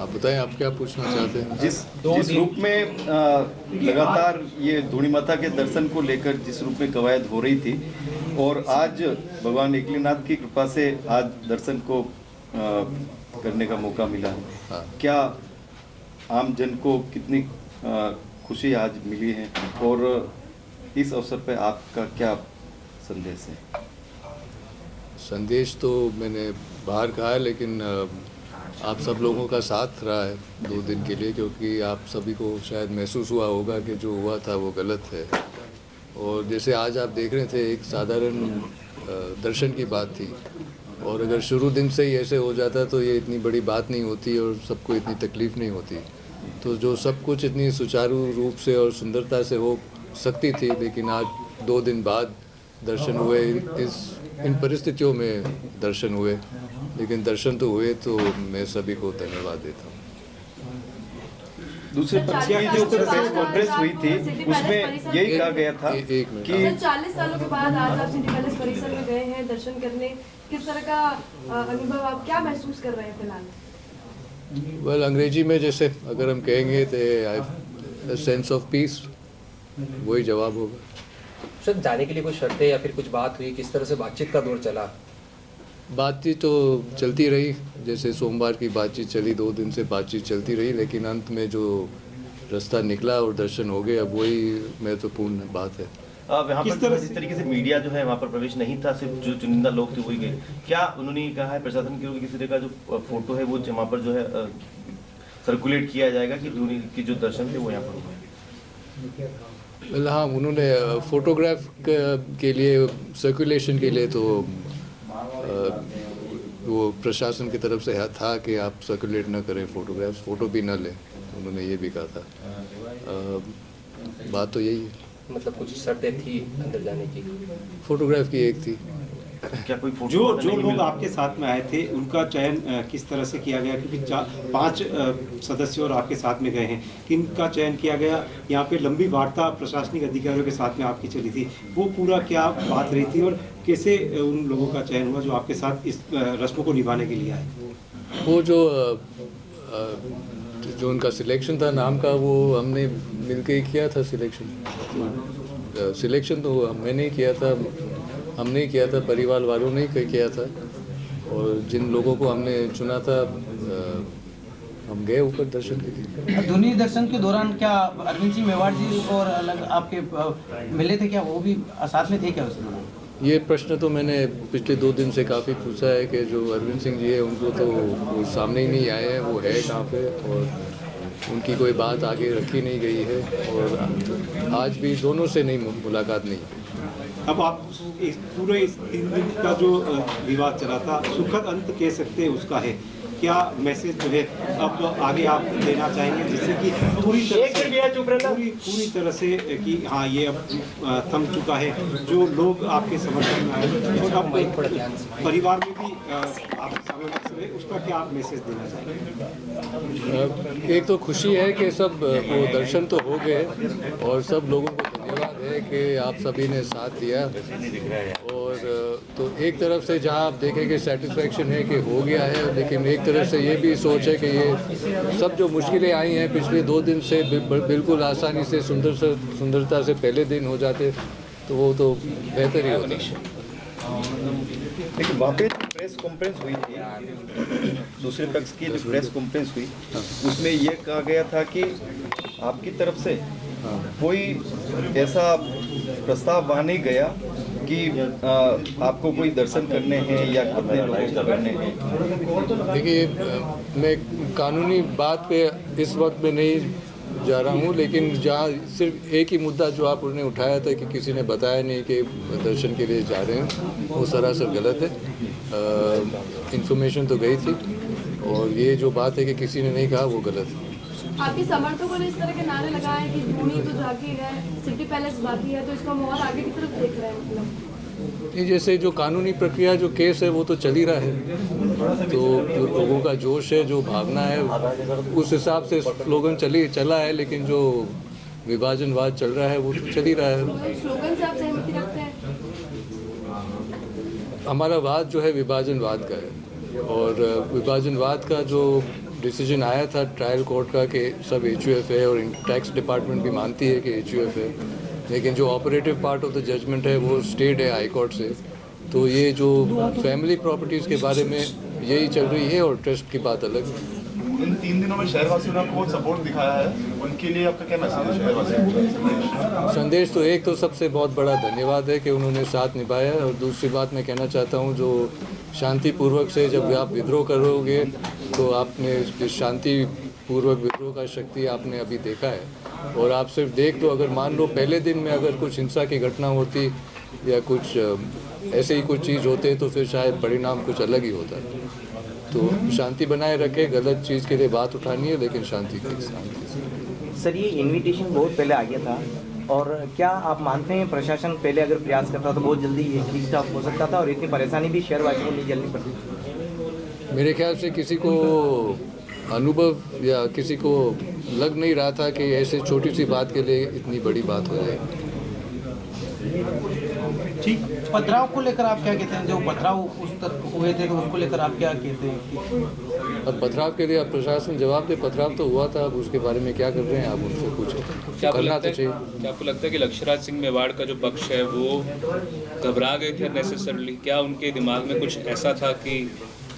आप बताएं, आप क्या पूछना चाहते हैं? जिस रूप में लगातार ये धूणी माता के दर्शन को लेकर जिस रूप में कवायद हो रही थी और आज भगवान एकलीनाथ की कृपा से आज दर्शन को करने का मौका मिला है, हाँ। क्या आम जन को कितनी खुशी आज मिली है और इस अवसर पर आपका क्या संदेश है? संदेश तो मैंने बाहर कहा है, लेकिन आप सब लोगों का साथ रहा है 2 दिन के लिए, क्योंकि आप सभी को शायद महसूस हुआ होगा कि जो हुआ था वो गलत है। और जैसे आज आप देख रहे थे, एक साधारण दर्शन की बात थी, और अगर शुरू दिन से ही ऐसे हो जाता तो ये इतनी बड़ी बात नहीं होती और सबको इतनी तकलीफ़ नहीं होती। तो जो सब कुछ इतनी सुचारू रूप से और सुंदरता से हो सकती थी, लेकिन आज 2 दिन बाद दर्शन हुए, इन परिस्थितियों में दर्शन हुए, लेकिन दर्शन तो हुए, तो मैं सभी को धन्यवाद देता हूँ। दूसरे पक्ष की जो प्रेस कॉन्फ्रेंस हुई थी उसमें यही कहा गया था कि 40 सालों के बाद आज आप सिटी पैलेस परिसर में गए हैं दर्शन करने, किस तरह का अनुभव, आप क्या महसूस कर रहे हैं फिलहाल? वेल, अंग्रेजी में जैसे अगर हम कहेंगे तो सेंस ऑफ पीस, वही जवाब होगा। सर, जाने के लिए कोई शर्तें या फिर कुछ बात हुई, किस तरह से बातचीत का दौर चला? बातचीत तो चलती रही, जैसे सोमवार की बातचीत चली, 2 दिन से बातचीत चलती रही, लेकिन अंत में जो रास्ता निकला और दर्शन हो गए, अब वही महत्वपूर्ण बात है। वहाँ पर जिस तरीके से मीडिया जो है वहाँ पर प्रवेश नहीं था, सिर्फ जो चुनिंदा लोग थे वही गए, क्या उन्होंने कहा है प्रशासन की ओर किसी तरह का जो फोटो है वो वहाँ पर जो है सर्कुलेट किया जाएगा कि धोनी की जो दर्शन थे वो यहाँ पर हुए? वेल, हाँ, उन्होंने फोटोग्राफ के लिए, सर्कुलेशन के लिए तो वो प्रशासन की तरफ से था कि आप सर्कुलेट ना करें फोटोग्राफ्स, फ़ोटो भी ना लें, उन्होंने ये भी कहा था। बात तो यही है। मतलब कुछ शर्तें थी अंदर जाने की? फोटोग्राफ की एक थी। क्या कोई फोटो जो लोग आपके साथ में आए थे उनका चयन किस तरह से किया गया, क्योंकि 5 सदस्य और आपके साथ में गए हैं, किनका चयन किया गया? यहाँ पे लंबी वार्ता प्रशासनिक अधिकारियों के साथ में आपकी चली थी, वो पूरा क्या बात रही थी और कैसे उन लोगों का चयन हुआ जो आपके साथ इस रस्म को निभाने के लिए आए? वो जो उनका सिलेक्शन था नाम का, वो हमने मिलके ही किया था सिलेक्शन। सिलेक्शन तो मैंने ही किया था, हमने ही किया था, परिवार वालों ने ही किया था, और जिन लोगों को हमने चुना था हम गए ऊपर दर्शन के लिए। धोनी दर्शन के दौरान क्या अरविंद सिंह मेवाड़ जी और अलग आपके मिले थे, क्या वो भी साथ में थे क्या उस दौरान? ये प्रश्न तो मैंने पिछले 2 दिन से काफ़ी पूछा है कि जो अरविंद सिंह जी है उनको तो वो सामने ही नहीं आए हैं, वो है कहाँ पे, और उनकी कोई बात आगे रखी नहीं गई है, और आज भी दोनों से नहीं मुलाकात नहीं। अब आप इस पूरे इस 3 दिन का जो विवाद चला था, सुखद अंत कह सकते हैं उसका है, क्या मैसेज जो है अब आगे आप देना चाहेंगे, जिससे कि पूरी तरह से कि हाँ ये अब थम चुका है, जो लोग आपके समर्थन में आए और अब परिवार में भी आप समय उसका क्या आप मैसेज देना चाहेंगे? एक तो खुशी है कि सब वो दर्शन तो हो गए, और सब लोगों को धन्यवाद है कि आप सभी ने साथ दिया, और तो एक तरफ से जहाँ आप देखेंगे सेटिस्फेक्शन है कि हो गया है, लेकिन एक तरफ से ये भी सोच है कि ये सब जो मुश्किलें आई हैं पिछले 2 दिन से बिल्कुल आसानी से सुंदरता से पहले दिन हो जाते तो वो तो बेहतर ही होता। लेकिन वहाँ पे प्रेस कॉन्फ्रेंस हुई थी, दूसरे पक्ष की जो प्रेस कॉन्फ्रेंस हुई उसमें ये कहा गया था कि आपकी तरफ से कोई ऐसा प्रस्ताव वहाँ नहीं गया कि आपको कोई दर्शन करने हैं या कितने लोगों को करने हैं। देखिए, मैं कानूनी बात पे इस वक्त में नहीं जा रहा हूँ, लेकिन जहाँ सिर्फ एक ही मुद्दा जो आप उन्होंने उठाया था कि किसी ने बताया नहीं कि दर्शन के लिए जा रहे हैं, वो सरासर गलत है। इन्फॉर्मेशन तो गई थी, और ये जो बात है कि किसी ने नहीं कहा, वो गलत है। आपके समर्थकों ने इस तरह के नारे लगाए कि धोनी तो जाके है, सिटी पैलेस बाकी है, तो इसका माहौल आगे की तरफ देख रहे हैं मतलब? ये जैसे जो कानूनी प्रक्रिया, जो केस है, वो तो चल ही रहा है, तो जो लोगों का जोश है, जो भावना है, उस हिसाब से स्लोगन चला है, लेकिन जो विभाजनवाद चल रहा है वो तो चल ही रहा है। स्लोगन से आप सहमति रखते हैं? हमारा वाद जो है विभाजनवाद का है, और विभाजनवाद का जो डिसीजन आया था ट्रायल कोर्ट का कि सब HUF है और टैक्स डिपार्टमेंट भी मानती है कि HUF है, लेकिन जो operative part of the judgment है वो स्टेड है हाई कोर्ट से। तो ये जो फैमिली प्रॉपर्टीज़ के बारे में यही चल रही है और ट्रस्ट की बात अलग है। इन 3 दिनों में शहरवासियों ने आपको बहुत सपोर्ट दिखाया है, उनके लिए आपका क्या मैसेज है शहरवासियों? संदेश तो एक तो सबसे बहुत बड़ा धन्यवाद है कि उन्होंने साथ निभाया, और दूसरी बात मैं कहना चाहता हूँ जो शांतिपूर्वक से जब आप विद्रोह करोगे तो आपने इस शांतिपूर्वक विद्रोह का शक्ति आपने अभी देखा है। और आप सिर्फ देख लो, अगर मान लो पहले दिन में अगर कुछ हिंसा की घटना होती या कुछ ऐसे ही कुछ चीज़ होते तो फिर शायद परिणाम कुछ अलग ही होता। तो शांति बनाए रखे, गलत चीज़ के लिए बात उठानी है लेकिन शांति की शांति। सर ये इनविटेशन बहुत पहले आ गया था, और क्या आप मानते हैं प्रशासन पहले अगर प्रयास करता तो बहुत जल्दी ये लिस्ट ऑफ हो सकता था और इतनी परेशानी भी शहरवासियों को नहीं झेलनी पड़ती? मेरे ख्याल से किसी को अनुभव या किसी को लग नहीं रहा था कि ऐसे छोटी सी बात के लिए इतनी बड़ी बात हो जाएगी। ठीक, पथराव को लेकर आप क्या कहते हैं? जो पथराव उस तरफ हुए थे तो उसको लेकर आप क्या कहते हैं? अब पथराव के लिए अब प्रशासन जवाब दे। पथराव तो हुआ था, अब उसके बारे में क्या कर रहे हैं आप उनसे पूछें। क्या करना तो चाहिए। क्या आपको लगता है कि लक्ष्यराज सिंह मेवाड़ का जो पक्ष है वो घबरा गए थे नेसेसरली? क्या उनके दिमाग में कुछ ऐसा था कि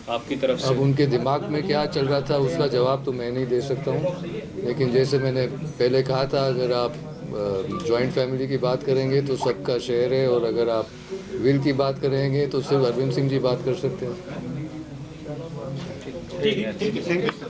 आपकी तरफ से? अब उनके दिमाग में क्या चल रहा था उसका जवाब तो मैं नहीं दे सकता हूँ, लेकिन जैसे मैंने पहले कहा था, अगर आप जॉइंट फैमिली की बात करेंगे तो सबका शेयर है, और अगर आप विल की बात करेंगे तो सिर्फ अरविंद सिंह जी बात कर सकते हैं। ठीक है, थैंक यू।